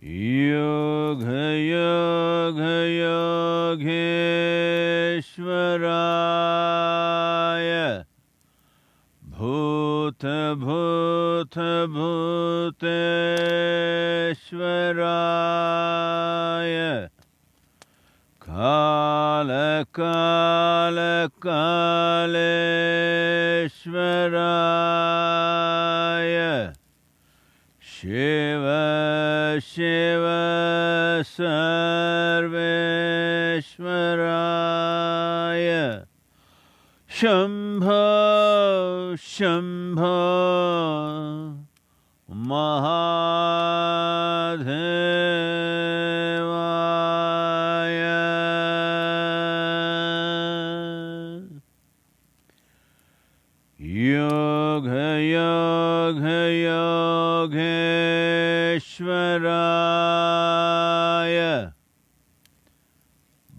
Yoga Yoga Yogeshwaraya Bhuta Bhuta Bhuteshwaraya Kala Kala Kaleshwaraya Shiva Shiva Sarveshwaraya Shambho Shambho Mahadevaya Yoga Yoga Yogeshwaraya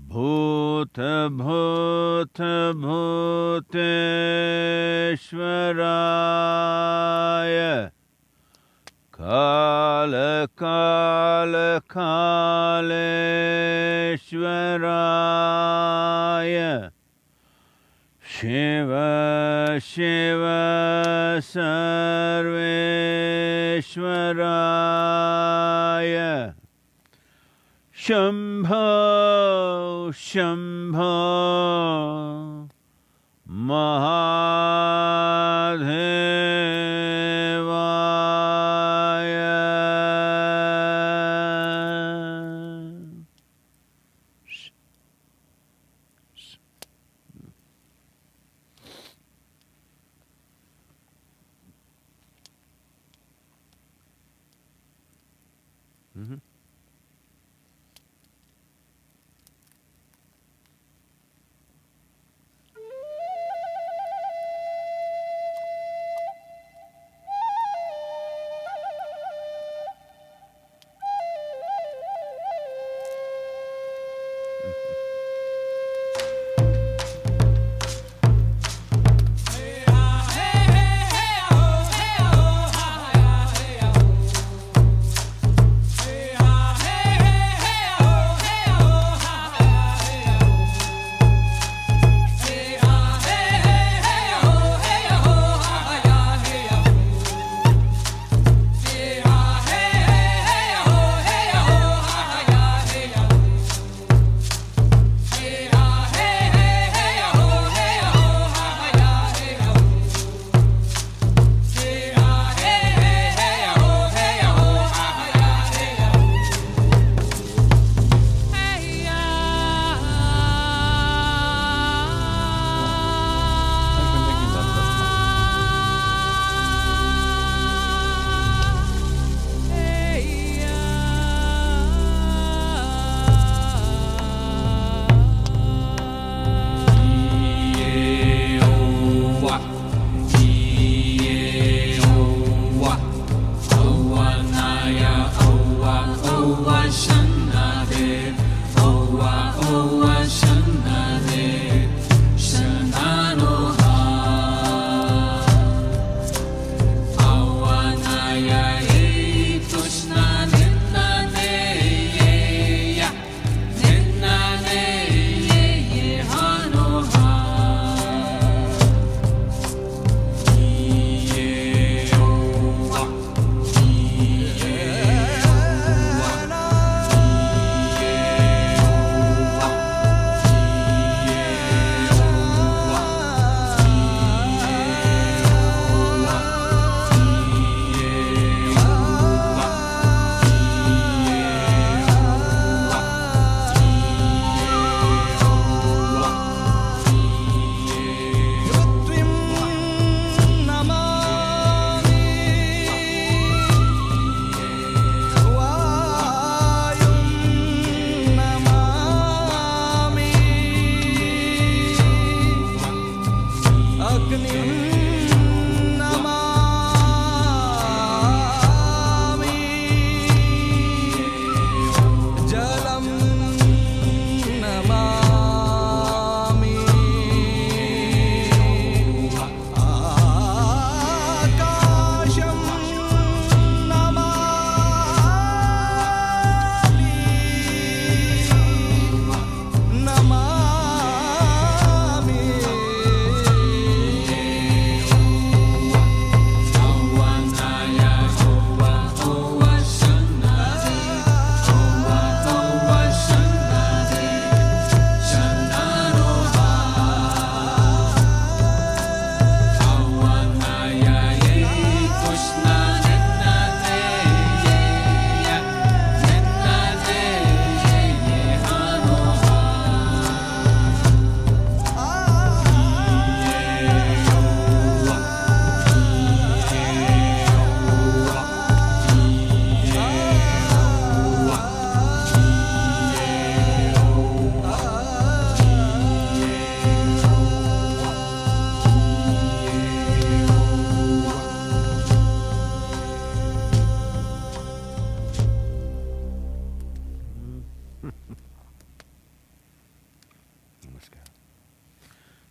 Bhuta Bhuta Bhuteshwaraya Kala Kala Kaleshwaraya Shiva Shiva Sarveshwaraya Shambho Shambho Mahadevaya. Mm-hmm.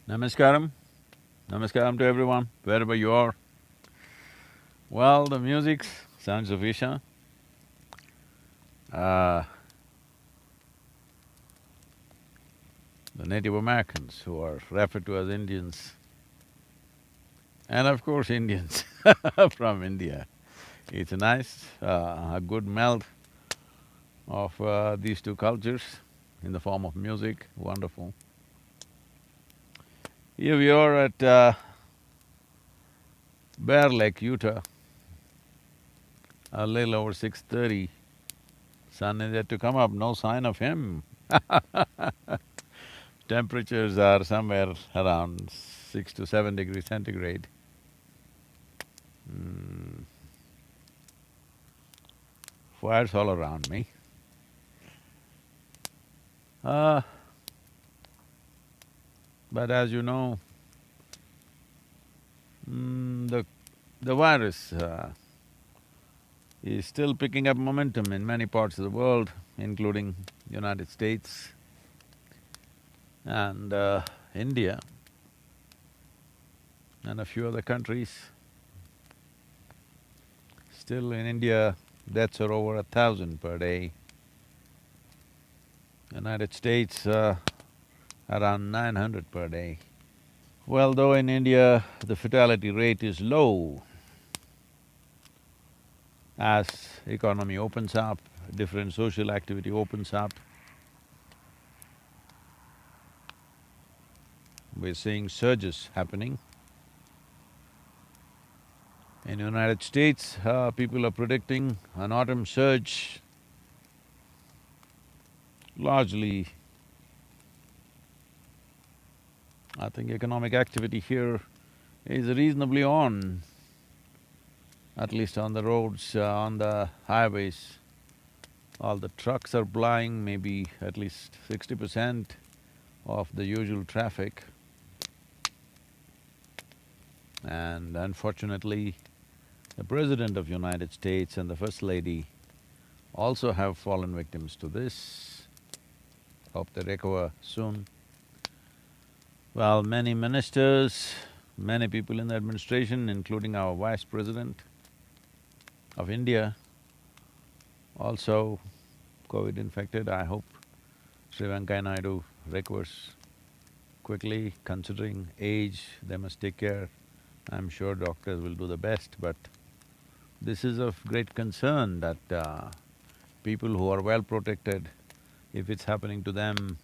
Namaskaram. Namaskaram to everyone, wherever you are. Well, the music sounds of Isha. Uh, the Native Americans who are referred to as Indians, and of course Indians from India. It's a nice, a good meld of these two cultures in the form of music, wonderful. Here we are at Bear Lake, Utah, a little over 6:30. Sun is yet to come up, no sign of him. Temperatures are somewhere around 6 to 7 degrees centigrade. Mm. Fires all around me. Uh, but as you know, the virus is still picking up momentum in many parts of the world, including United States and India and a few other countries. Still in India, deaths are over 1,000 per day. United States, around 900 per day. Well, though in India the fatality rate is low, as economy opens up, different social activity opens up, we're seeing surges happening. In United States, people are predicting an autumn surge, largely I think economic activity here is reasonably on, at least on the roads, on the highways. All the trucks are plying, maybe at least 60% of the usual traffic. And unfortunately, the President of United States and the First Lady also have fallen victims to this. Hope they recover soon. Well, many ministers, many people in the administration, including our Vice President of India, also COVID infected. I hope Sri Venkaiah Naidu recovers quickly. Considering age, they must take care. I'm sure doctors will do the best, but this is of great concern that people who are well protected, if it's happening to them,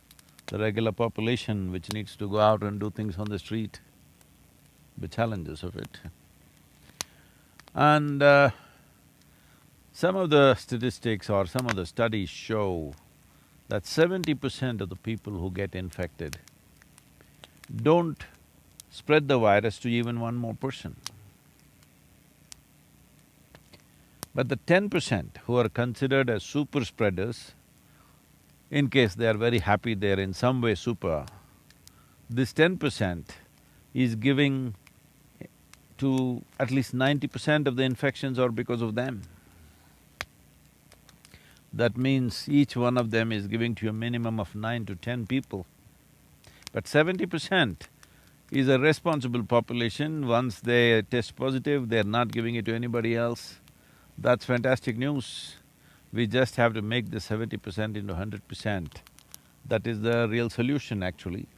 the regular population which needs to go out and do things on the street, the challenges of it. And some of the statistics or some of the studies show that 70% of the people who get infected don't spread the virus to even one more person. But the 10% who are considered as super spreaders, in case they are very happy they're in some way super, this 10% is giving to at least 90% of the infections are because of them. That means each one of them is giving to a minimum of 9 to 10 people. But 70% is a responsible population. Once they test positive, they're not giving it to anybody else. That's fantastic news. We just have to make the 70% into 100%. That is the real solution actually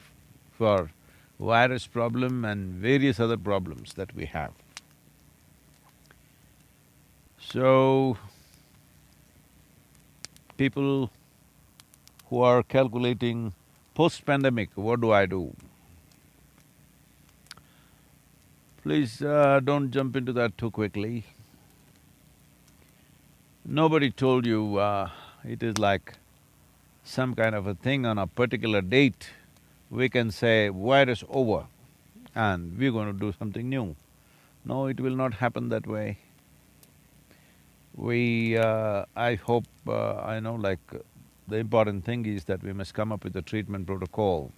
for virus problem and various other problems that we have. So, people who are calculating post-pandemic, what do I do? Please don't jump into that too quickly. Nobody told you it is like some kind of a thing on a particular date, we can say virus over and we're going to do something new. No, it will not happen that way. I hope, I know like the important thing is that we must come up with a treatment protocol.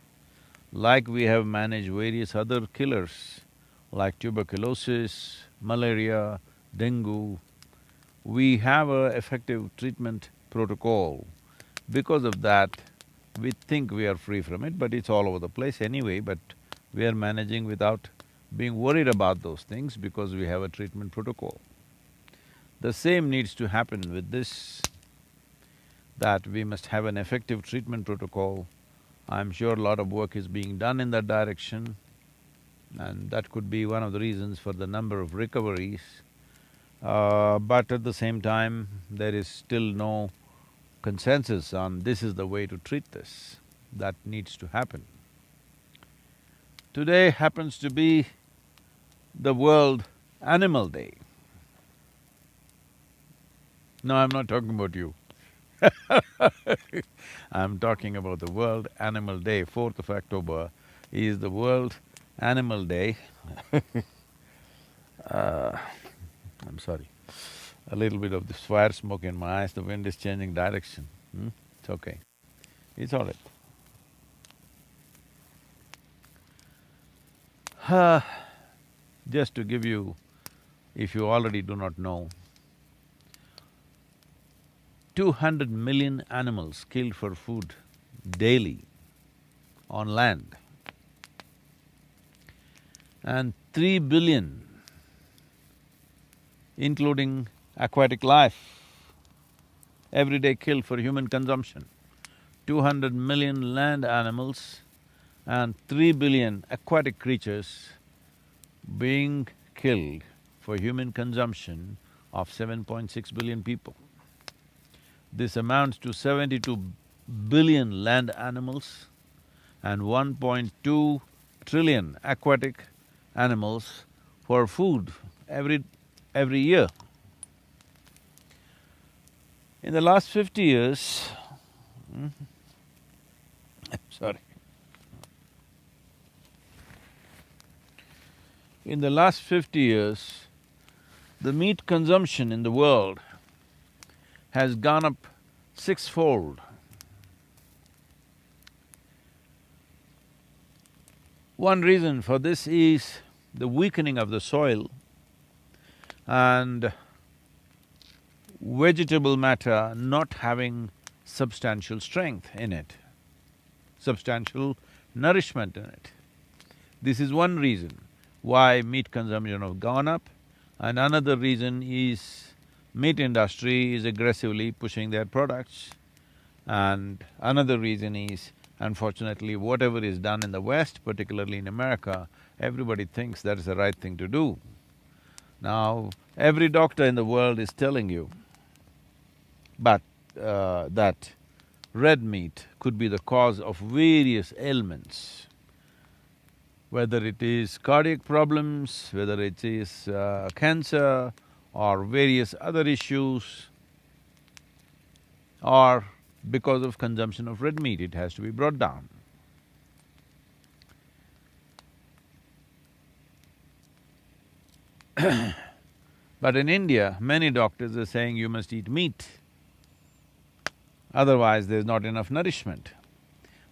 Like we have managed various other killers like tuberculosis, malaria, dengue, we have a effective treatment protocol. Because of that, we think we are free from it, but it's all over the place anyway, but We are managing without being worried about those things because we have a treatment protocol. The same needs to happen with this, that we must have an effective treatment protocol. I'm sure a lot of work is being done in that direction, and that could be one of the reasons for the number of recoveries. But at the same time, there is still no consensus on this is the way to treat this. That needs to happen. Today happens to be the World Animal Day. No, I'm not talking about you. I'm talking about the World Animal Day. 4th of October is the World Animal Day. I'm sorry, a little bit of this fire smoke in my eyes, the wind is changing direction. It's okay, it's all right. Just to give you, if you already do not know, 200 million animals killed for food daily on land, and 3 billion, including aquatic life, every day killed for human consumption. 200 million land animals and 3 billion aquatic creatures being killed for human consumption of 7.6 billion people. This amounts to 72 billion land animals and 1.2 trillion aquatic animals for food every year. In the last 50 years, sorry. In the last 50 years, the meat consumption in the world has gone up 6-fold. One reason for this is the weakening of the soil and vegetable matter not having substantial strength in it, substantial nourishment in it. This is one reason why meat consumption have gone up, and another reason is meat industry is aggressively pushing their products, and another reason is, unfortunately, whatever is done in the West, particularly in America, everybody thinks that is the right thing to do. Now, every doctor in the world is telling you that red meat could be the cause of various ailments, whether it is cardiac problems, whether it is cancer or various other issues, or because of consumption of red meat, it has to be brought down. But in India, many doctors are saying you must eat meat, otherwise there's not enough nourishment.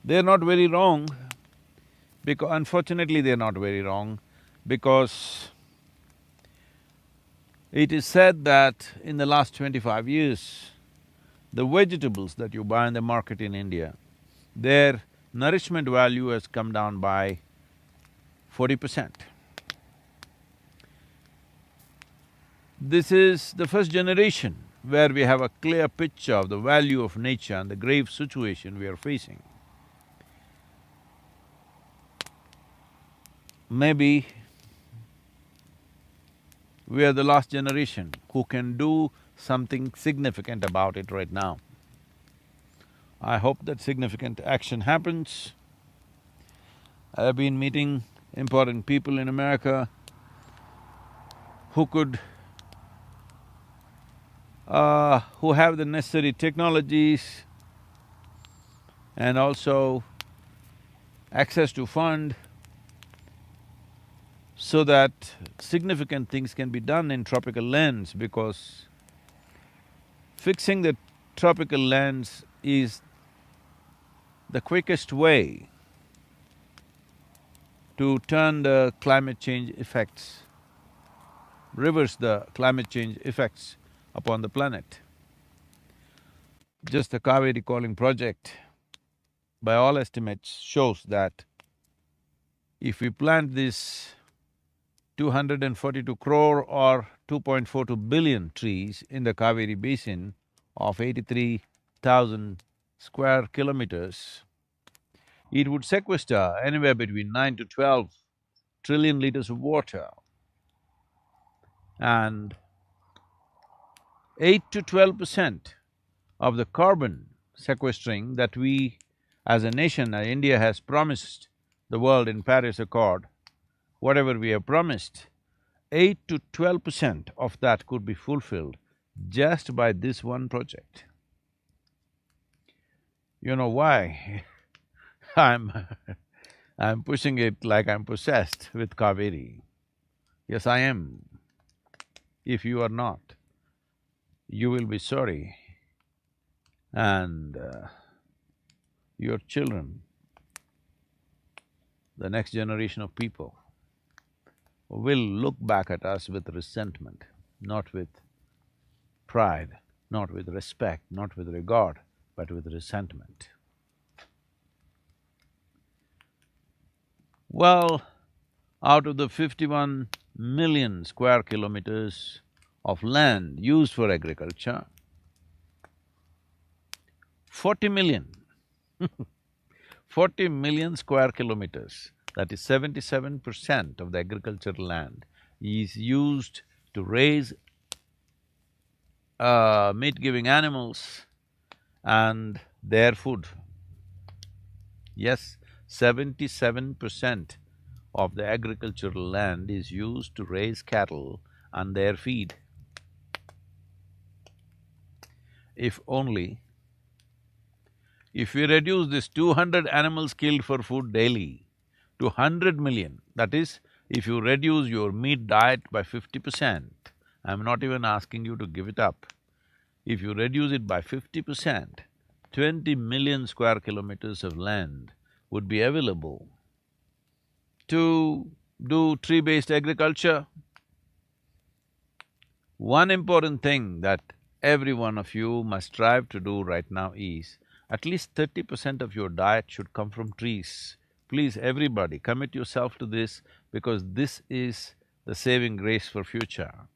They're not very wrong, because unfortunately they're not very wrong, because it is said that in the last 25 years, the vegetables that you buy in the market in India, their nourishment value has come down by 40%. This is the first generation where we have a clear picture of the value of nature and the grave situation we are facing. Maybe we are the last generation who can do something significant about it right now. I hope that significant action happens. I have been meeting important people in America who who have the necessary technologies and also access to fund so that significant things can be done in tropical lands, because fixing the tropical lands is the quickest way to turn the climate change effects, reverse the climate change effects upon the planet. Just the Kaveri Calling project, by all estimates, shows that If we plant this 242 crore or 2.42 billion trees in the Kaveri basin of 83,000 square kilometers, it would sequester anywhere between 9 to 12 trillion liters of water, and 8 to 12% of the carbon sequestering that we as a nation, India has promised the world in Paris Accord, whatever we have promised, 8 to 12% of that could be fulfilled just by this one project. You know why? I'm I'm pushing it like I'm possessed with Kaveri. Yes, I am. If you are not, you will be sorry, and your children, the next generation of people, will look back at us with resentment, not with pride, not with respect, not with regard, but with resentment. Well, out of the 51 million square kilometers of land used for agriculture, 40 million 40 million square kilometers, that is 77% of the agricultural land, is used to raise meat-giving animals and their food. Yes, 77% of the agricultural land is used to raise cattle and their feed. If only, if we reduce this 200 animals killed for food daily to 100 million, that is, if you reduce your meat diet by 50%, I'm not even asking you to give it up. If you reduce it by 50%, 20 million square kilometers of land would be available to do tree-based agriculture. One important thing that every one of you must strive to do right now is, at least 30% of your diet should come from trees. Please, everybody, commit yourself to this, because this is the saving grace for future.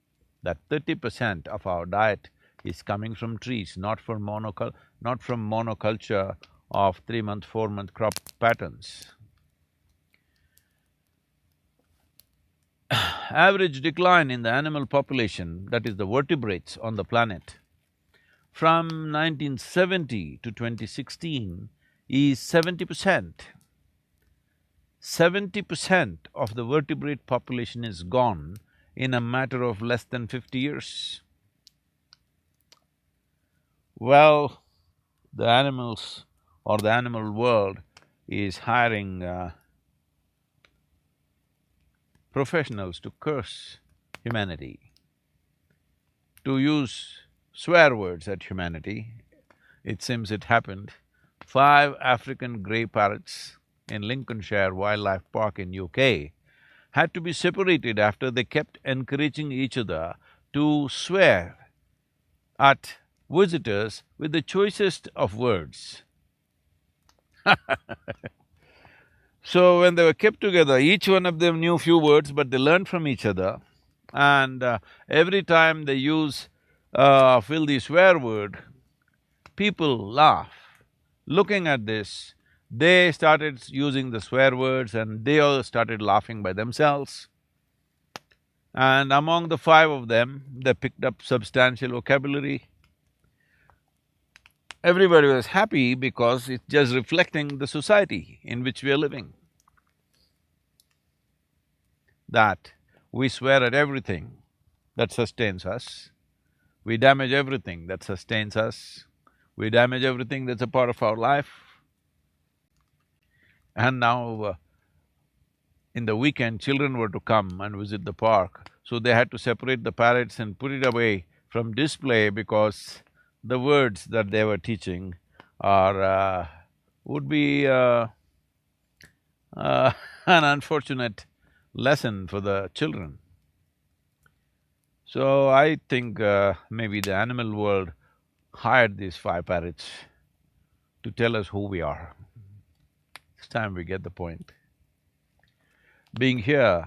That 30% of our diet is coming from trees, not from monoculture of 3-month, 4-month crop patterns. Average decline in the animal population, that is the vertebrates on the planet, from 1970 to 2016 is 70%. 70% of the vertebrate population is gone in a matter of less than 50 years. Well, the animals or the animal world is hiring professionals to curse humanity, to use swear words at humanity. It seems it happened. 5 African grey parrots in Lincolnshire Wildlife Park in UK had to be separated after they kept encouraging each other to swear at visitors with the choicest of words. So when they were kept together, each one of them knew few words, but they learned from each other, and every time they use filthy swear word, people laugh. Looking at this, they started using the swear words and they all started laughing by themselves. And among the 5 of them, they picked up substantial vocabulary. Everybody was happy because it's just reflecting the society in which we are living. That we swear at everything that sustains us, we damage everything that sustains us, we damage everything that's a part of our life. And now, in the weekend, children were to come and visit the park, so they had to separate the parrots and put it away from display because the words that they were teaching are… would be an unfortunate lesson for the children. So I think maybe the animal world hired these 5 parrots to tell us who we are. It's time we get the point. being here,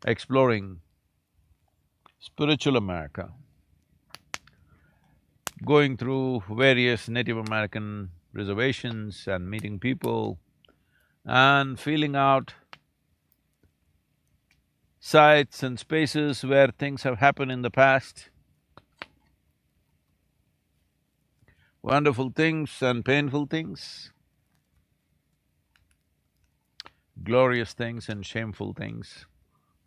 exploring spiritual America, going through various Native American reservations and meeting people and feeling out sites and spaces where things have happened in the past, wonderful things and painful things, glorious things and shameful things,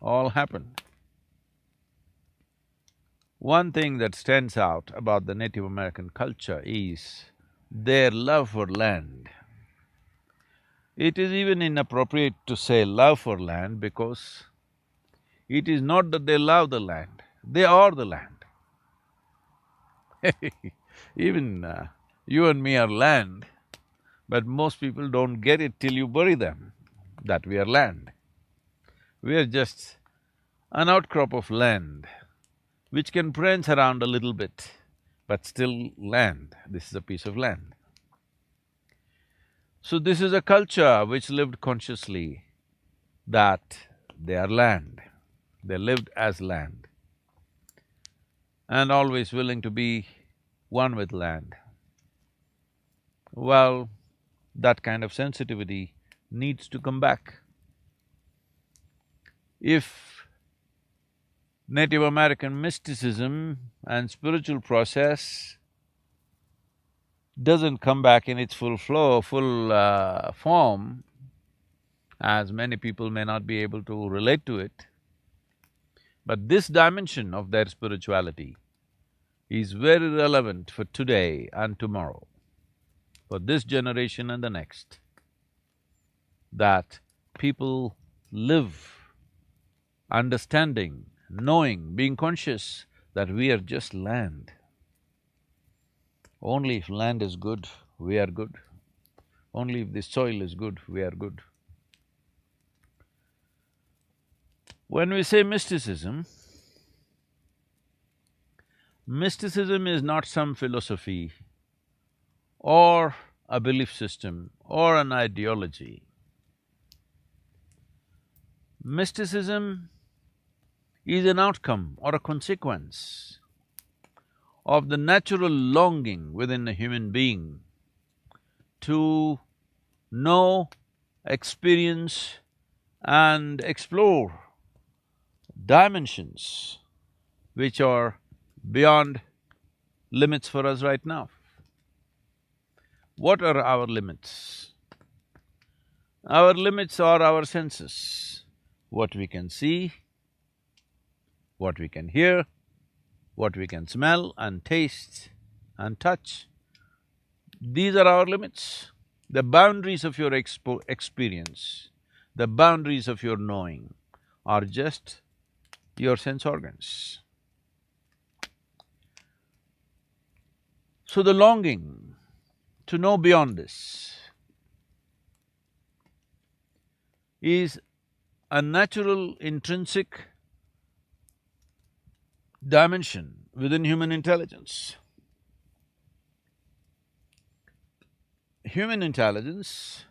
all happen. One thing that stands out about the Native American culture is their love for land. It is even inappropriate to say love for land because it is not that they love the land, they are the land. Even you and me are land, but most people don't get it till you bury them, that we are land. We are just an outcrop of land which can prance around a little bit, but still land. This is a piece of land. So this is a culture which lived consciously that they are land. They lived as land and always willing to be one with land. Well, that kind of sensitivity needs to come back. If Native American mysticism and spiritual process doesn't come back in its full flow, full form, as many people may not be able to relate to it, but this dimension of their spirituality is very relevant for today and tomorrow, for this generation and the next, that people live understanding, knowing, being conscious that we are just land. Only if land is good, we are good. Only if the soil is good, we are good. When we say mysticism, mysticism is not some philosophy or a belief system or an ideology. Mysticism is an outcome or a consequence of the natural longing within a human being to know, experience and explore dimensions which are beyond limits for us right now. What are our limits? Our limits are our senses, what we can see, what we can hear, what we can smell and taste and touch. These are our limits. The boundaries of your experience, the boundaries of your knowing are just your sense organs. So the longing to know beyond this is a natural, intrinsic dimension within human intelligence. Human intelligence,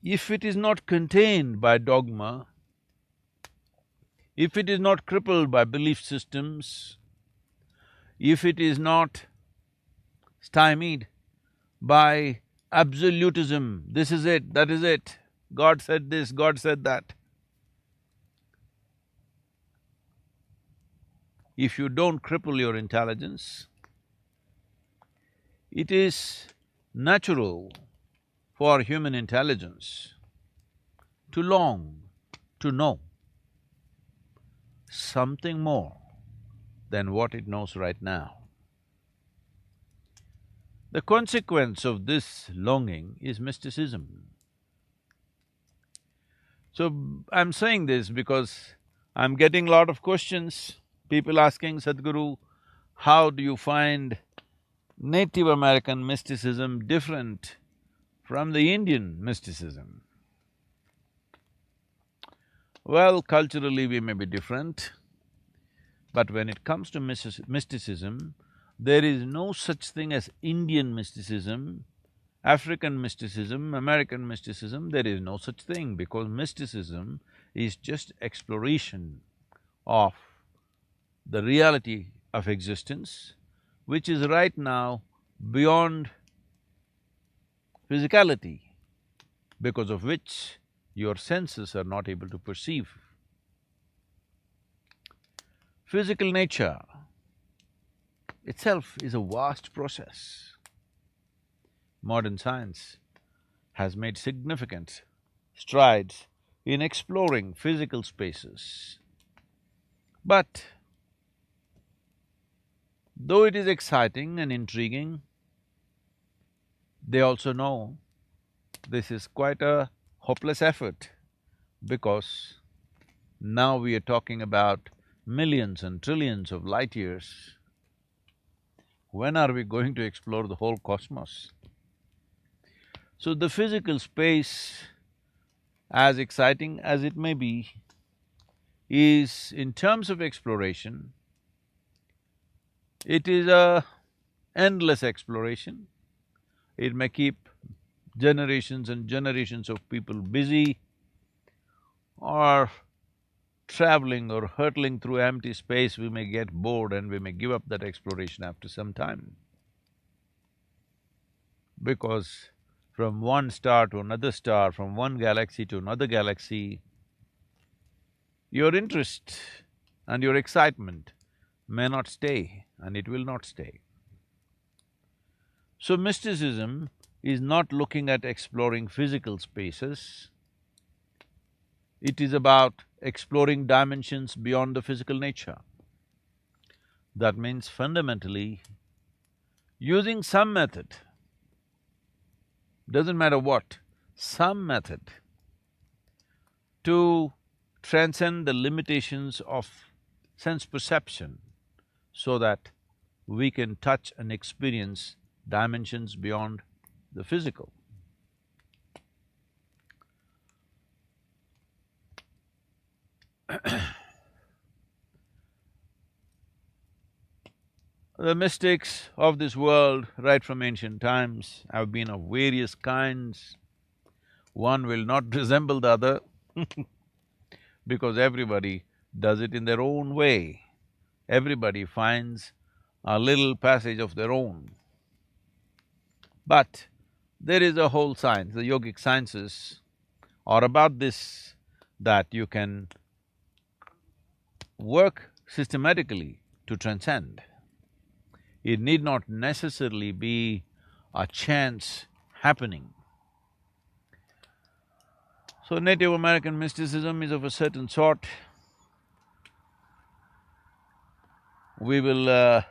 if it is not contained by dogma, if it is not crippled by belief systems, if it is not stymied by absolutism, this is it, that is it, God said this, God said that. If you don't cripple your intelligence, it is natural for human intelligence to long to know something more than what it knows right now. The consequence of this longing is mysticism. So, I'm saying this because I'm getting a lot of questions, people asking, Sadhguru, how do you find Native American mysticism different from the Indian mysticism? Well, culturally we may be different, but when it comes to mysticism, there is no such thing as Indian mysticism African mysticism, American mysticism, there is no such thing, because mysticism is just exploration of the reality of existence, which is right now beyond physicality, because of which your senses are not able to perceive. Physical nature itself is a vast process. Modern science has made significant strides in exploring physical spaces. But though it is exciting and intriguing, they also know this is quite a hopeless effort, because now we are talking about millions and trillions of light years. When are we going to explore the whole cosmos? So the physical space, as exciting as it may be, is, in terms of exploration, it is a endless exploration. It may keep generations and generations of people busy, or traveling or hurtling through empty space, we may get bored and we may give up that exploration after some time. Because from one star to another star, from one galaxy to another galaxy, your interest and your excitement may not stay, and it will not stay. So mysticism is not looking at exploring physical spaces, it is about exploring dimensions beyond the physical nature. That means fundamentally, using some method, doesn't matter what, some method to transcend the limitations of sense perception, so that we can touch and experience dimensions beyond the physical. The mystics of this world, right from ancient times, have been of various kinds. One will not resemble the other because everybody does it in their own way. Everybody finds a little passage of their own. But there is a whole science, the yogic sciences are about this, that you can work systematically to transcend. It need not necessarily be a chance happening. So Native American mysticism is of a certain sort. We will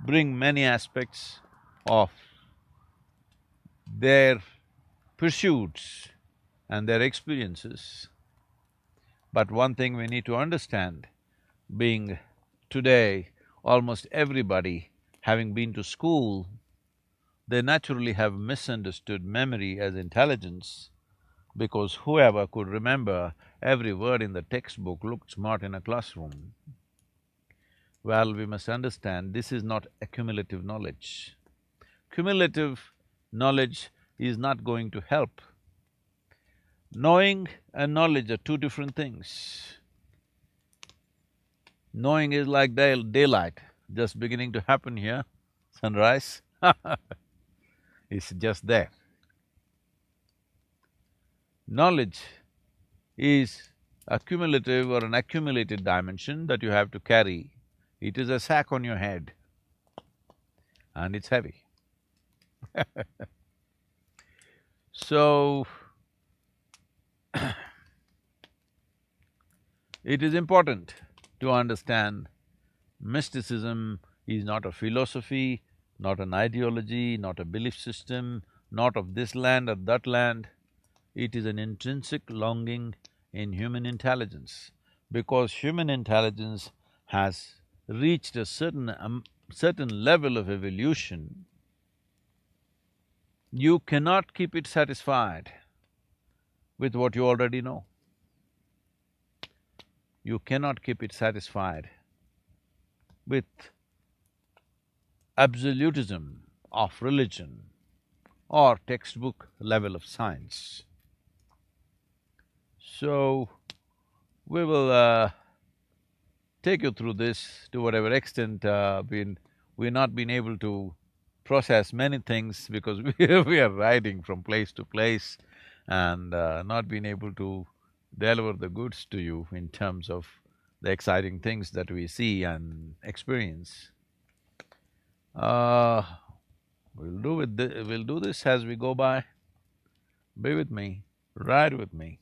bring many aspects of their pursuits and their experiences. But one thing we need to understand, being today almost everybody having been to school, they naturally have misunderstood memory as intelligence, because whoever could remember every word in the textbook looked smart in a classroom. Well, we must understand this is not accumulative knowledge. Cumulative knowledge is not going to help. Knowing and knowledge are two different things. Knowing is like daylight, just beginning to happen here, sunrise it's just there. Knowledge is a cumulative or an accumulated dimension that you have to carry. It is a sack on your head and it's heavy. So, it is important to understand mysticism is not a philosophy, not an ideology, not a belief system, not of this land or that land. It is an intrinsic longing in human intelligence, because human intelligence has reached a certain level of evolution. You cannot keep it satisfied with what you already know. You cannot keep it satisfied with absolutism of religion or textbook level of science. So, we will take you through this to whatever extent we've not been able to process many things because we are riding from place to place and not been able to deliver the goods to you in terms of the exciting things that we see and experience. Uh, we'll do this as we go by. Be with me, ride with me.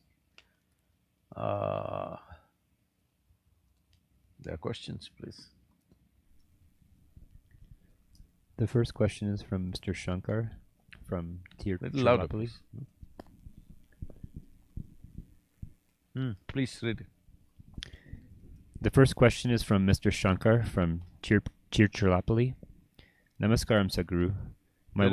Uh, there are questions, please. The first question is from Mr. Shankar from Little louder, Tirupati. please. Please read it. The first question is from Mr. Shankar from Tirupati. Namaskaram, Sadhguru. My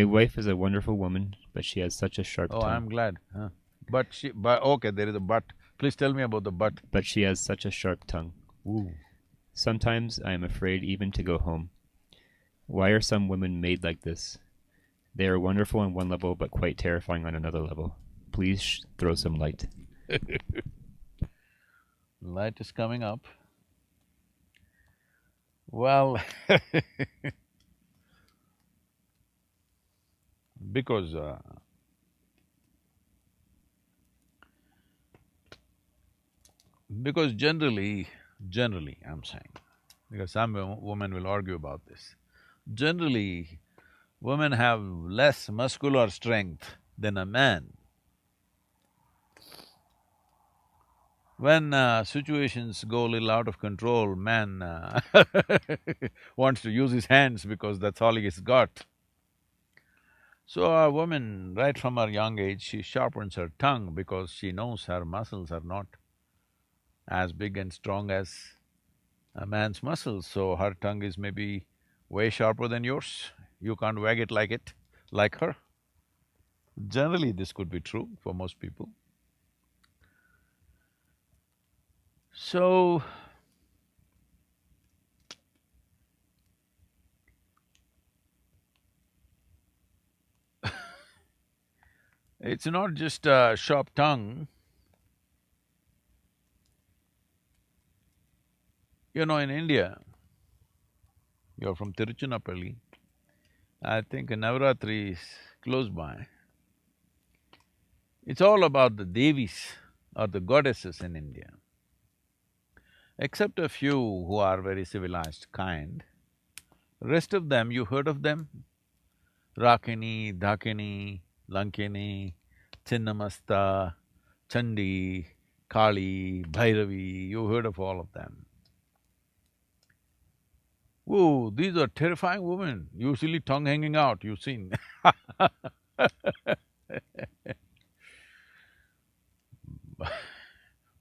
wife is a wonderful woman, but she has such a sharp tongue. Oh, I'm glad. Okay, there is a but. Please tell me about the but. But she has such a sharp tongue. Ooh. Sometimes I am afraid even to go home. Why are some women made like this? They are wonderful on one level, but quite terrifying on another level. Please throw some light. Light is coming up. Well, because generally I'm saying, because some women will argue about this, generally women have less muscular strength than a man. When situations go a little out of control, man wants to use his hands because that's all he's got. So a woman, right from her young age, she sharpens her tongue because she knows her muscles are not as big and strong as a man's muscles, so her tongue is maybe way sharper than yours. You can't wag it like her. Generally, this could be true for most people. So, it's not just a sharp tongue. You know, in India, you're from Tiruchirappalli, I think Navaratri is close by. It's all about the Devis or the goddesses in India. Except a few who are very civilized kind, rest of them, you heard of them? Rakini, Dakini, Lankini, Chinnamasta, Chandi, Kali, Bhairavi, you heard of all of them. Whoa, these are terrifying women, usually tongue hanging out, you've seen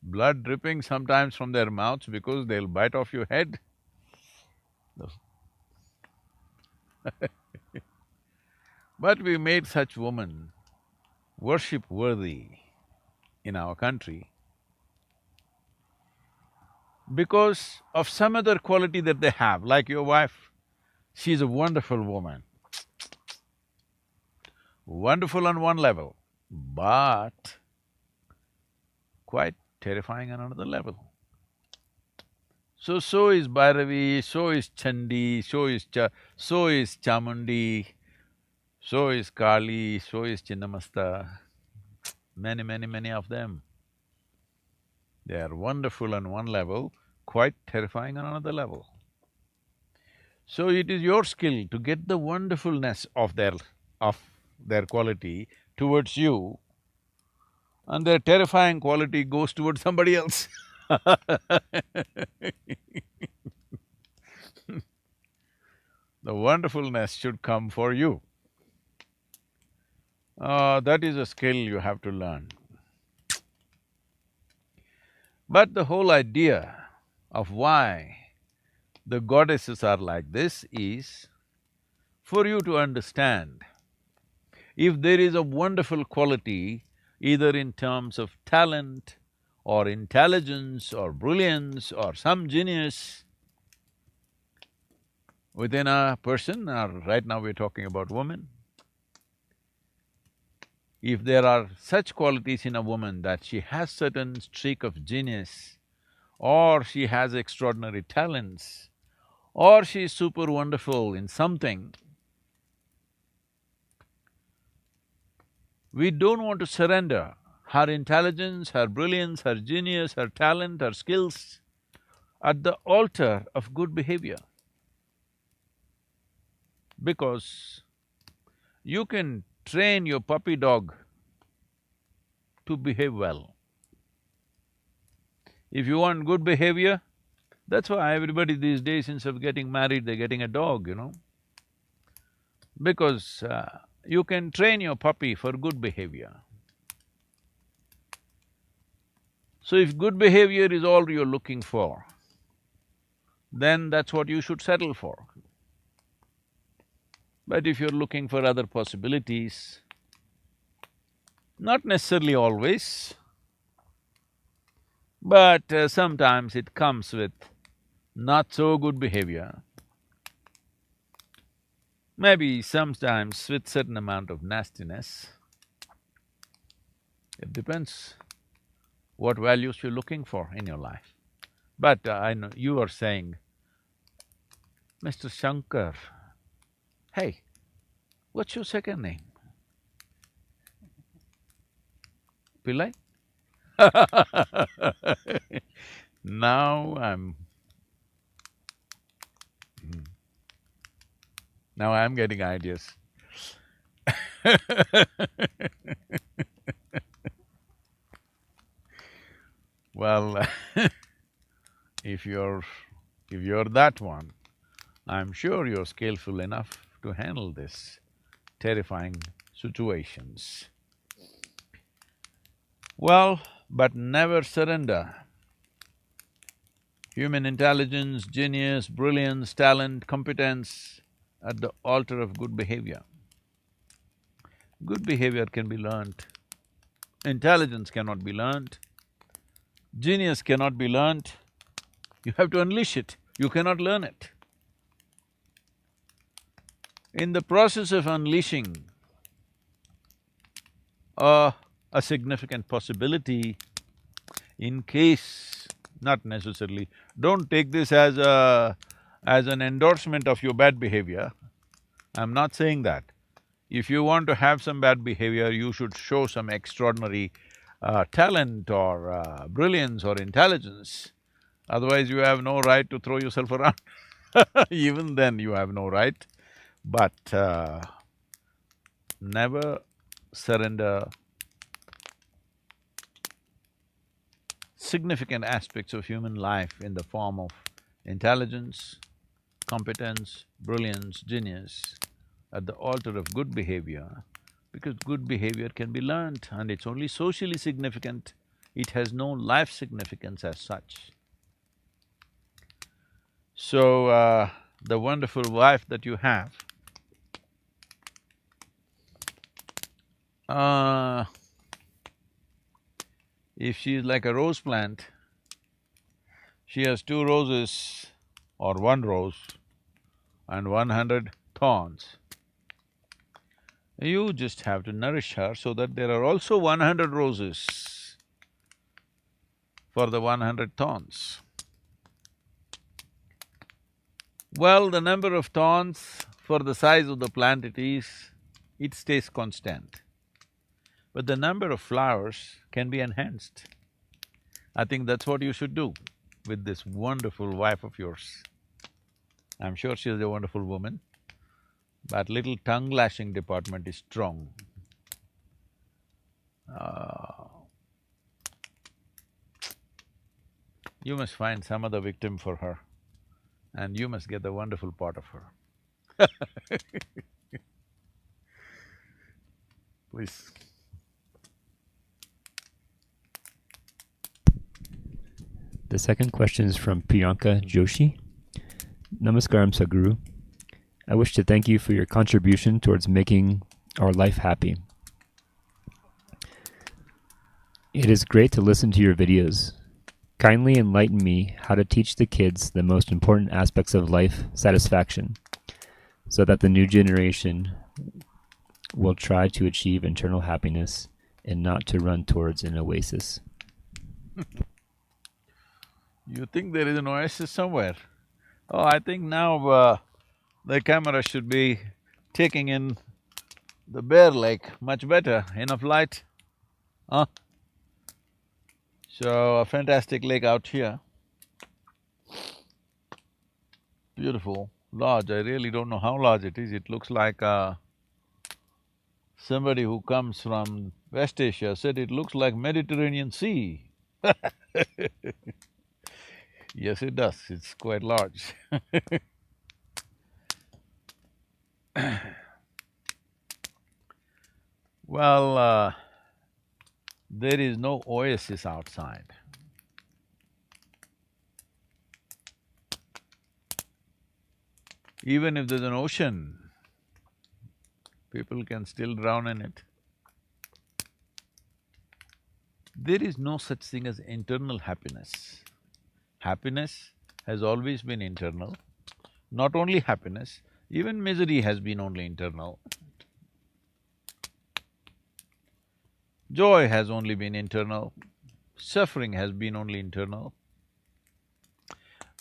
blood dripping sometimes from their mouths because they'll bite off your head. But we made such women worship-worthy in our country because of some other quality that they have, like your wife. She's a wonderful woman, wonderful on one level, but quite terrifying on another level. So is Bhairavi, so is Chandi, so is Chamundi, so is Kali, so is Chinnamasta, many of them. They are wonderful on one level, quite terrifying on another level. So it is your skill to get the wonderfulness of their quality towards you, and their terrifying quality goes towards somebody else. The wonderfulness should come for you. That is a skill you have to learn. But the whole idea of why the goddesses are like this is for you to understand, if there is a wonderful quality, either in terms of talent or intelligence or brilliance or some genius, within a person, or right now we're talking about women. If there are such qualities in a woman that she has certain streak of genius, or she has extraordinary talents, or she is super wonderful in something, we don't want to surrender her intelligence, her brilliance, her genius, her talent, her skills at the altar of good behavior. Because you can train your puppy dog to behave well. If you want good behavior, that's why everybody these days, instead of getting married, they're getting a dog, because you can train your puppy for good behavior. So if good behavior is all you're looking for, then that's what you should settle for. But if you're looking for other possibilities, not necessarily always, but sometimes it comes with not so good behavior, maybe sometimes with certain amount of nastiness. It depends what values you're looking for in your life. But I know you are saying, Mr. Shankar, hey, what's your second name? Pillai? Now I'm getting ideas. Well, if you're that one, I'm sure you're skillful enough to handle this terrifying situations. Well, but never surrender. Human intelligence, genius, brilliance, talent, competence at the altar of good behavior. Good behavior can be learnt. Intelligence cannot be learnt. Genius cannot be learnt. You have to unleash it, you cannot learn it. In the process of unleashing a significant possibility, in case, not necessarily, don't take this as an endorsement of your bad behavior. I'm not saying that. If you want to have some bad behavior, you should show some extraordinary talent or brilliance or intelligence. Otherwise, you have no right to throw yourself around. Even then, you have no right. But never surrender significant aspects of human life in the form of intelligence, competence, brilliance, genius at the altar of good behavior, because good behavior can be learnt and it's only socially significant, it has no life significance as such. So, the wonderful wife that you have, if she is like a rose plant, she has 2 roses or 1 rose and 100 thorns. You just have to nourish her so that there are also 100 roses for the 100 thorns. Well, the number of thorns for the size of the plant it stays constant. But the number of flowers can be enhanced. I think that's what you should do with this wonderful wife of yours. I'm sure she's a wonderful woman, but little tongue-lashing department is strong. You must find some other victim for her, and you must get the wonderful part of her. Please. The second question is from Priyanka Joshi. Namaskaram, Sadhguru. I wish to thank you for your contribution towards making our life happy. It is great to listen to your videos. Kindly enlighten me how to teach the kids the most important aspects of life satisfaction. so that the new generation will try to achieve internal happiness and not to run towards an oasis. You think there is an oasis somewhere? Oh, I think now the camera should be taking in the Bear Lake much better, enough light, huh? So, a fantastic lake out here. Beautiful, large, I really don't know how large it is. It looks like somebody who comes from West Asia said it looks like Mediterranean Sea. Yes, it does, it's quite large. Well, there is no oasis outside. Even if there's an ocean, people can still drown in it. There is no such thing as internal happiness. Happiness has always been internal. Not only happiness, even misery has been only internal. Joy has only been internal. Suffering has been only internal.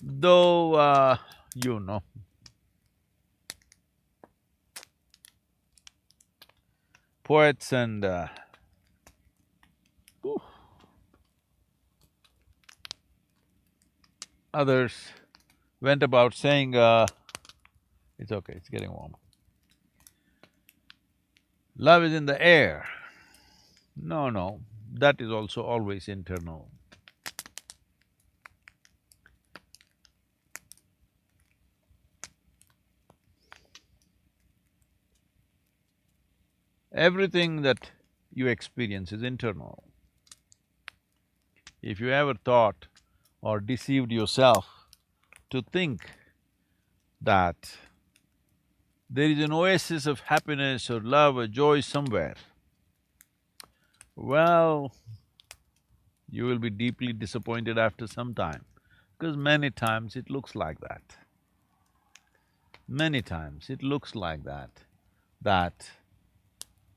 Though, you know, poets and others went about saying, it's okay, it's getting warm. Love is in the air. No, no, that is also always internal. Everything that you experience is internal. If you ever thought or deceived yourself to think that there is an oasis of happiness or love or joy somewhere, well, you will be deeply disappointed after some time, because many times it looks like that. Many times it looks like that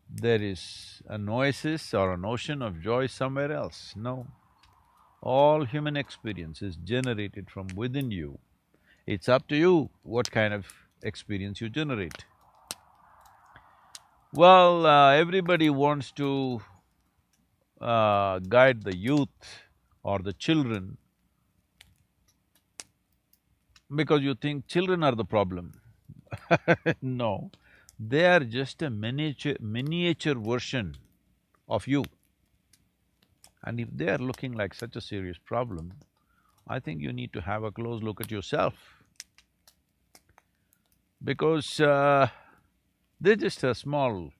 there is an oasis or an ocean of joy somewhere else. No, all human experience is generated from within you. It's up to you what kind of experience you generate. Well, everybody wants to guide the youth or the children because you think children are the problem. No, they are just a miniature version of you. And if they are looking like such a serious problem, I think you need to have a close look at yourself. Because they're just a small,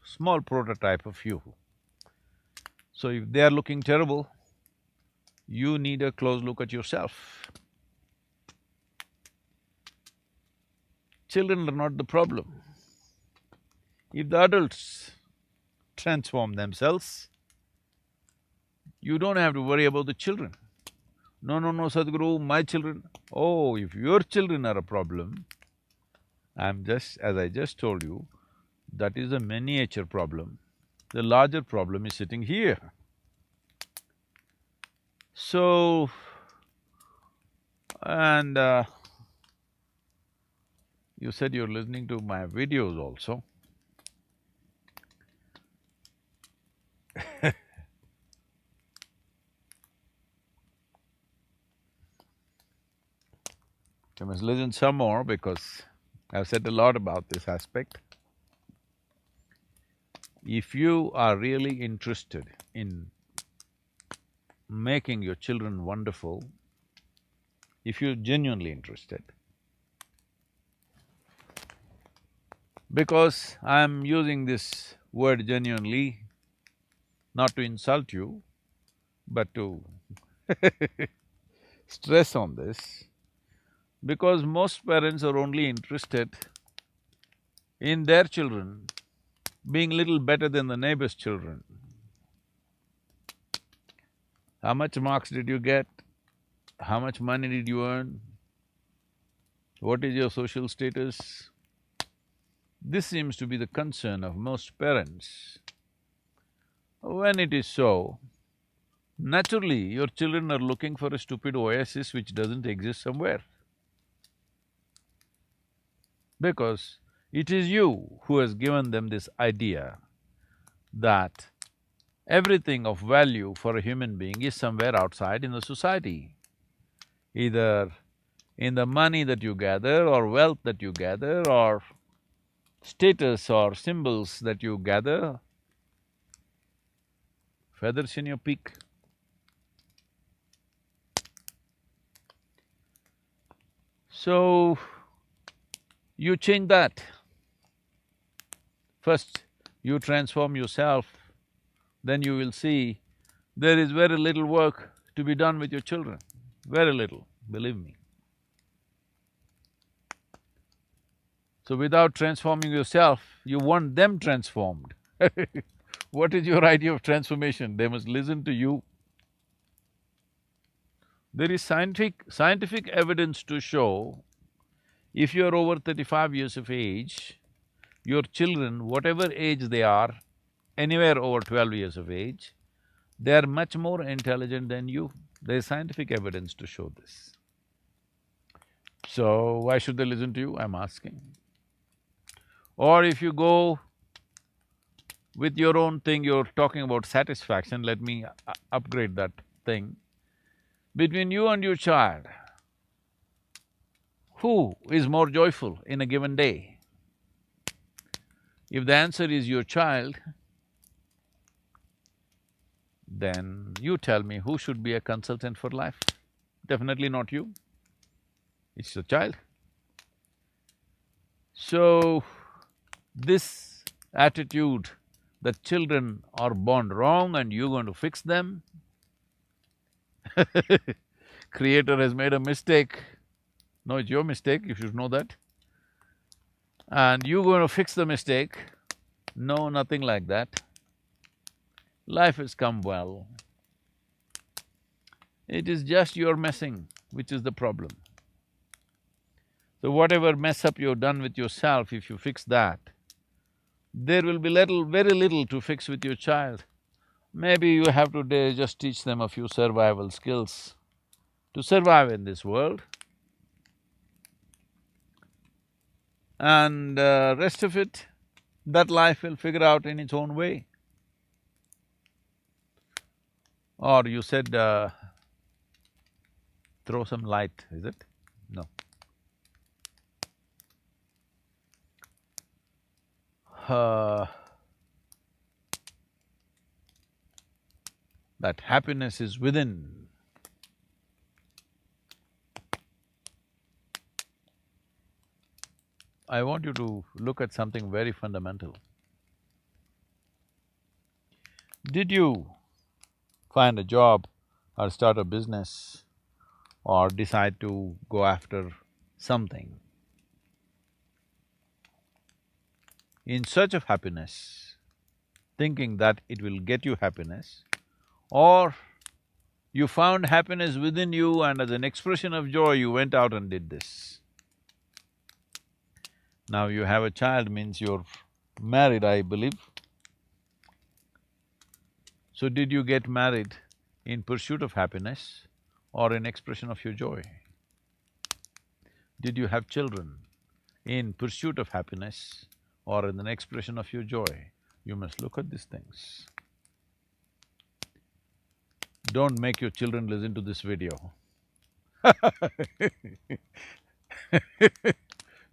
small prototype of you. So if they are looking terrible, you need a close look at yourself. Children are not the problem. If the adults transform themselves, you don't have to worry about the children. No, no, no, Sadhguru, my children… Oh, if your children are a problem, as I just told you, that is a miniature problem. The larger problem is sitting here. So, and you said you're listening to my videos also. You must listen some more because I've said a lot about this aspect. If you are really interested in making your children wonderful, if you're genuinely interested, because I'm using this word genuinely not to insult you, but to stress on this, because most parents are only interested in their children being little better than the neighbor's children. How much marks did you get? How much money did you earn? What is your social status? This seems to be the concern of most parents. When it is so, naturally your children are looking for a stupid oasis which doesn't exist somewhere. Because it is you who has given them this idea that everything of value for a human being is somewhere outside in the society. Either in the money that you gather or wealth that you gather or status or symbols that you gather, feathers in your beak. So, you change that. First, you transform yourself, then you will see there is very little work to be done with your children, very little, believe me. So without transforming yourself, you want them transformed. What is your idea of transformation? They must listen to you. There is scientific evidence to show if you're over 35 years of age, your children, whatever age they are, anywhere over 12 years of age, they are much more intelligent than you. There is scientific evidence to show this. So, why should they listen to you, I'm asking? Or if you go with your own thing, you're talking about satisfaction, let me upgrade that thing. Between you and your child, who is more joyful in a given day? If the answer is your child, then you tell me who should be a consultant for life? Definitely not you, it's the child. So, this attitude that children are born wrong and you're going to fix them, Creator has made a mistake. No, it's your mistake, you should know that. And you're going to fix the mistake. No, nothing like that. Life has come well. It is just your messing which is the problem. So whatever mess up you've done with yourself, if you fix that, there will be very little to fix with your child. Maybe you have to just teach them a few survival skills to survive in this world. And rest of it, that life will figure out in its own way. Or you said, throw some light, is it? No. That happiness is within. I want you to look at something very fundamental. Did you find a job or start a business or decide to go after something in search of happiness, thinking that it will get you happiness, or you found happiness within you and as an expression of joy you went out and did this? Now you have a child means you're married, I believe. So did you get married in pursuit of happiness or in expression of your joy? Did you have children in pursuit of happiness or in an expression of your joy? You must look at these things. Don't make your children listen to this video.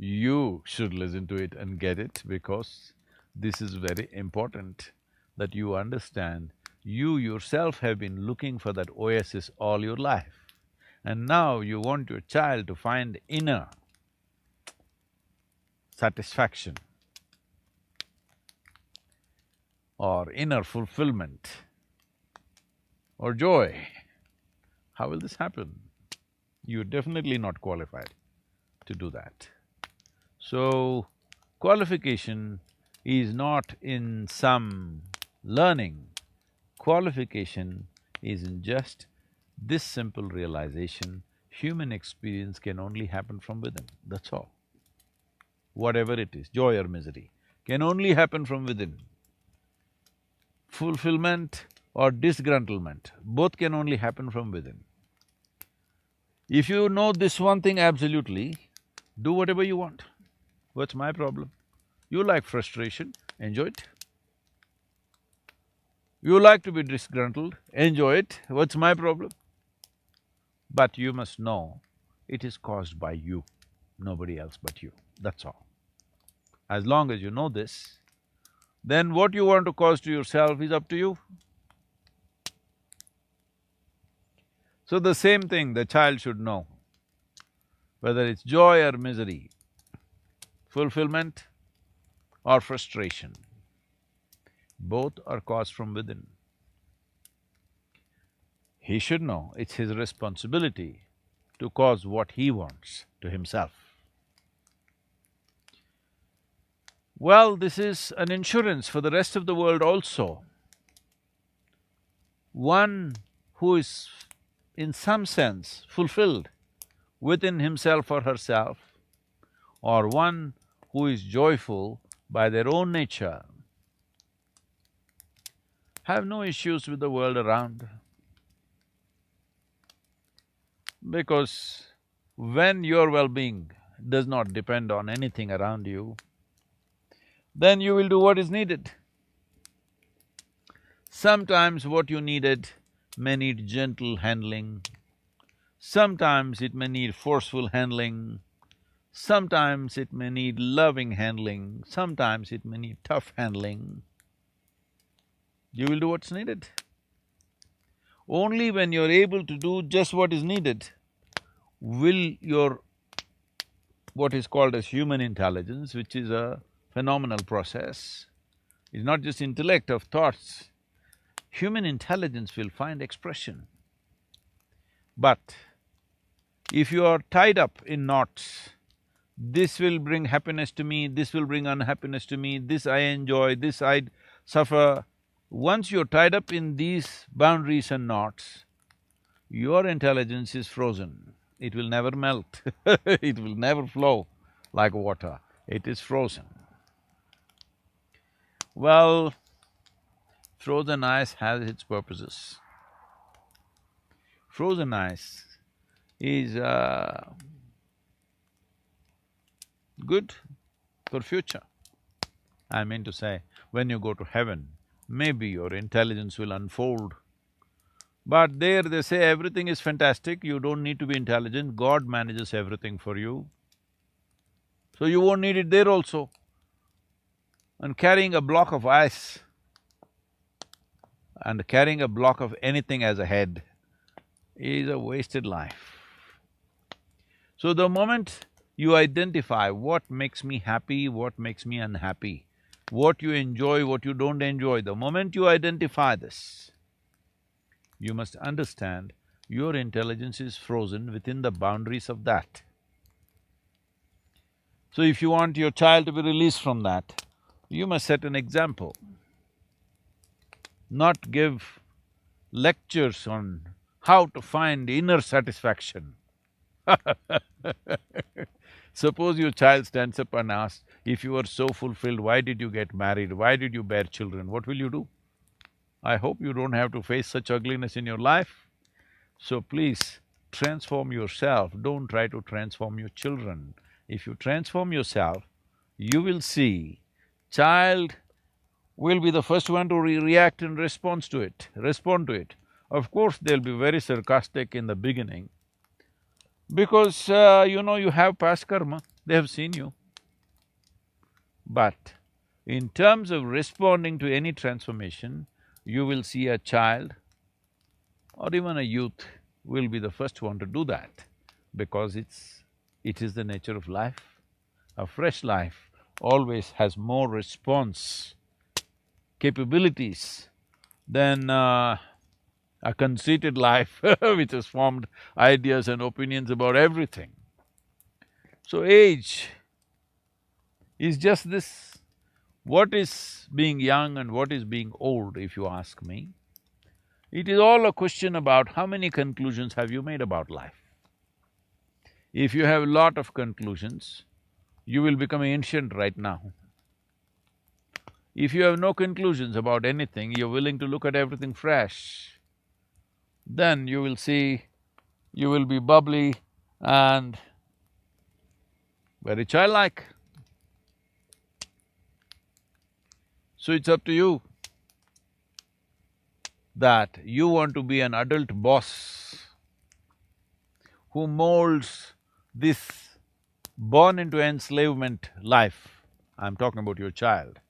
You should listen to it and get it, because this is very important that you understand. You yourself have been looking for that oasis all your life, and now you want your child to find inner satisfaction or inner fulfillment or joy. How will this happen? You're definitely not qualified to do that. So, qualification is not in some learning, qualification is in just this simple realization: Human experience can only happen from within, that's all. Whatever it is, joy or misery, can only happen from within. Fulfillment or disgruntlement, both can only happen from within. If you know this one thing absolutely, do whatever you want. What's my problem? You like frustration, enjoy it. You like to be disgruntled, enjoy it. What's my problem? But you must know, it is caused by you, nobody else but you, that's all. As long as you know this, then what you want to cause to yourself is up to you. So the same thing the child should know, whether it's joy or misery, fulfillment or frustration, both are caused from within. He should know it's his responsibility to cause what he wants to himself. Well, this is an insurance for the rest of the world also. One who is in some sense fulfilled within himself or herself, or one who is joyful by their own nature, have no issues with the world around. Because when your well-being does not depend on anything around you, then you will do what is needed. Sometimes what you needed may need gentle handling, sometimes it may need forceful handling, sometimes it may need loving handling, sometimes it may need tough handling. You will do what's needed. Only when you're able to do just what is needed will your… what is called as human intelligence, which is a phenomenal process, is not just intellect of thoughts, human intelligence will find expression. But if you are tied up in knots, this will bring happiness to me, this will bring unhappiness to me, this I enjoy, this I suffer. Once you're tied up in these boundaries and knots, your intelligence is frozen. It will never melt it will never flow like water, it is frozen. Well, frozen ice has its purposes. Frozen ice is good for future. I mean to say, when you go to heaven, maybe your intelligence will unfold. But there they say everything is fantastic, you don't need to be intelligent, God manages everything for you. So you won't need it there also. And carrying a block of ice and carrying a block of anything as a head is a wasted life. So the moment you identify what makes me happy, what makes me unhappy, what you enjoy, what you don't enjoy, the moment you identify this, you must understand your intelligence is frozen within the boundaries of that. So if you want your child to be released from that, you must set an example, not give lectures on how to find inner satisfaction. Suppose your child stands up and asks, if you were so fulfilled, why did you get married, why did you bear children, what will you do? I hope you don't have to face such ugliness in your life. So please, transform yourself, don't try to transform your children. If you transform yourself, you will see child will be the first one to react and respond to it. Of course, they'll be very sarcastic in the beginning because, you have past karma, they have seen you. But in terms of responding to any transformation, you will see a child or even a youth will be the first one to do that because it is the nature of life. A fresh life always has more response capabilities than a conceited life which has formed ideas and opinions about everything. So age is just this. What is being young and what is being old, if you ask me? It is all a question about how many conclusions have you made about life. If you have a lot of conclusions, you will become ancient right now. If you have no conclusions about anything, you're willing to look at everything fresh, then you will see, you will be bubbly and very childlike. So it's up to you that you want to be an adult boss who molds this born into enslavement life. I'm talking about your child.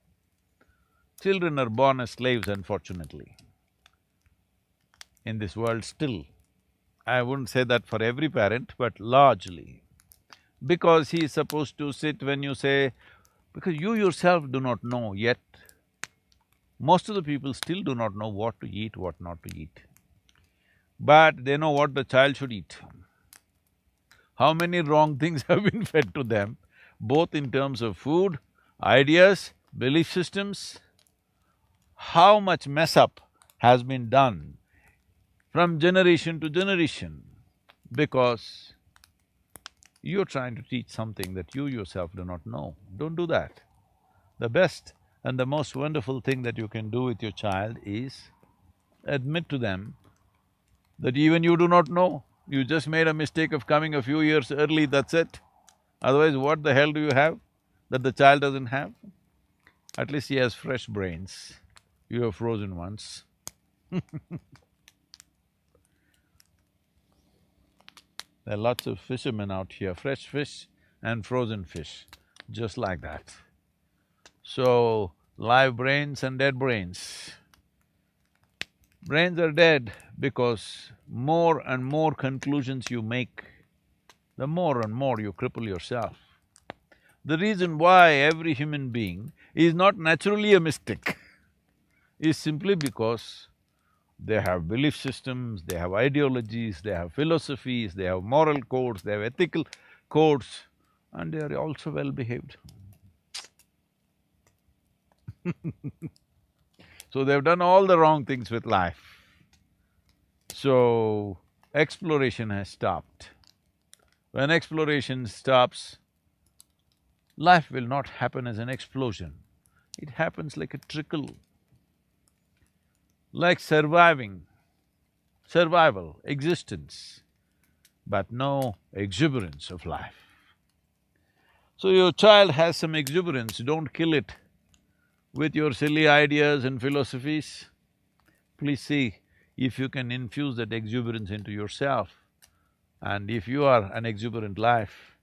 Children are born as slaves, unfortunately, in this world still. I wouldn't say that for every parent, but largely. Because he is supposed to sit when you say… because you yourself do not know yet. Most of the people still do not know what to eat, what not to eat. But they know what the child should eat. How many wrong things have been fed to them, both in terms of food, ideas, belief systems. How much mess up has been done from generation to generation because you're trying to teach something that you yourself do not know. Don't do that. The best and the most wonderful thing that you can do with your child is admit to them that even you do not know, you just made a mistake of coming a few years early, that's it. Otherwise, what the hell do you have that the child doesn't have? At least he has fresh brains, you have frozen ones. There are lots of fishermen out here, fresh fish and frozen fish, just like that. So, live brains and dead brains. Brains are dead because more and more conclusions you make, the more and more you cripple yourself. The reason why every human being is not naturally a mystic is simply because they have belief systems, they have ideologies, they have philosophies, they have moral codes, they have ethical codes, and they are also well-behaved. So they've done all the wrong things with life. So, exploration has stopped. When exploration stops, life will not happen as an explosion. It happens like a trickle, like survival, existence, but no exuberance of life. So your child has some exuberance, don't kill it with your silly ideas and philosophies. Please see if you can infuse that exuberance into yourself. And if you are an exuberant life,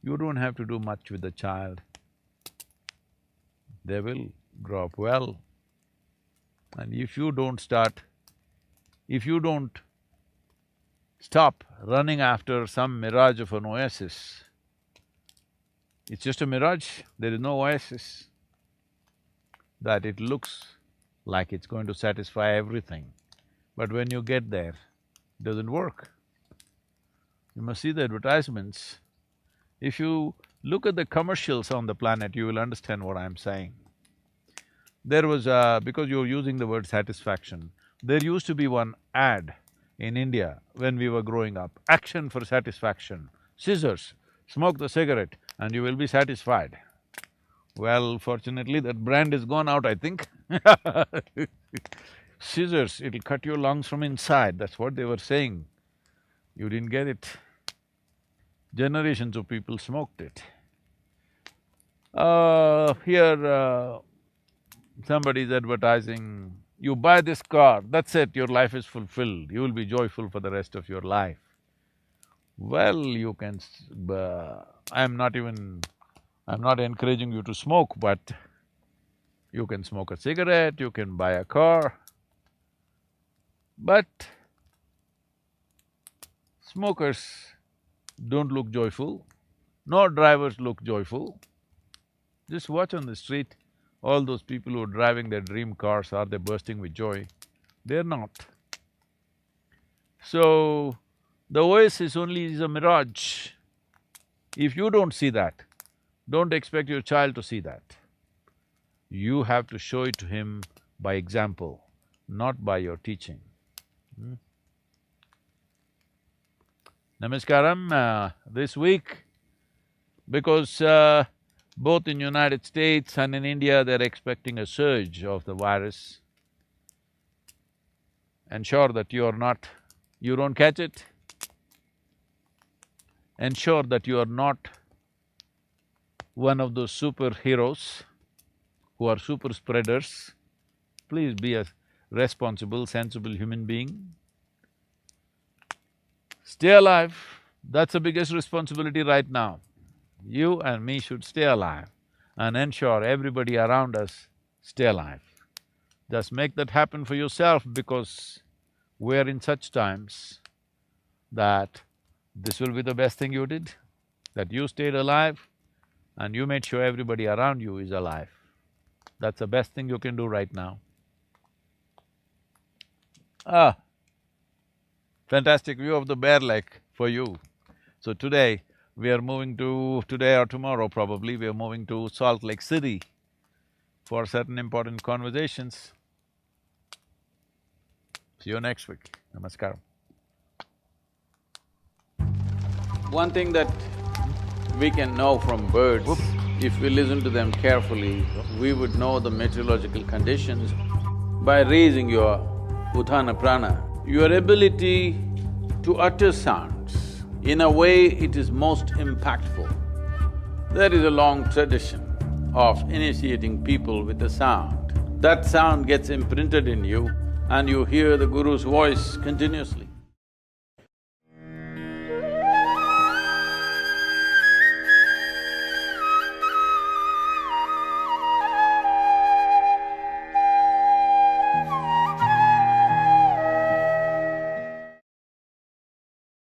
you don't have to do much with the child. They will grow up well. And if you don't stop running after some mirage of an oasis, it's just a mirage, there is no oasis. That it looks like it's going to satisfy everything, but when you get there, it doesn't work. You must see the advertisements. If you look at the commercials on the planet, you will understand what I'm saying. There was because you're using the word satisfaction, there used to be one ad in India when we were growing up, action for satisfaction, scissors, smoke the cigarette and you will be satisfied. Well, fortunately that brand is gone out, I think. Scissors, it'll cut your lungs from inside, that's what they were saying. You didn't get it. Generations of people smoked it. Here, somebody's advertising, you buy this car, that's it, your life is fulfilled, you will be joyful for the rest of your life. Well, you can… I'm not encouraging you to smoke, but you can smoke a cigarette, you can buy a car, but smokers don't look joyful, nor drivers look joyful. Just watch on the street, all those people who are driving their dream cars, are they bursting with joy? They're not. So, the oasis only is a mirage. If you don't see that, don't expect your child to see that. You have to show it to him by example, not by your teaching. Namaskaram, this week, because both in United States and in India, they're expecting a surge of the virus. Ensure that you don't catch it. Ensure that you are not one of those superheroes who are super spreaders. Please be a responsible, sensible human being. Stay alive, that's the biggest responsibility right now. You and me should stay alive and ensure everybody around us stay alive. Just make that happen for yourself, because we're in such times that this will be the best thing you did, that you stayed alive and you made sure everybody around you is alive. That's the best thing you can do right now. Ah, fantastic view of the Bear Lake for you. So today, we are moving to… today or tomorrow probably, we are moving to Salt Lake City for certain important conversations. See you next week. Namaskaram. One thing that we can know from birds, if we listen to them carefully, we would know the meteorological conditions by raising your Uddhana Prana. Your ability to utter sounds, in a way it is most impactful. There is a long tradition of initiating people with a sound. That sound gets imprinted in you and you hear the Guru's voice continuously.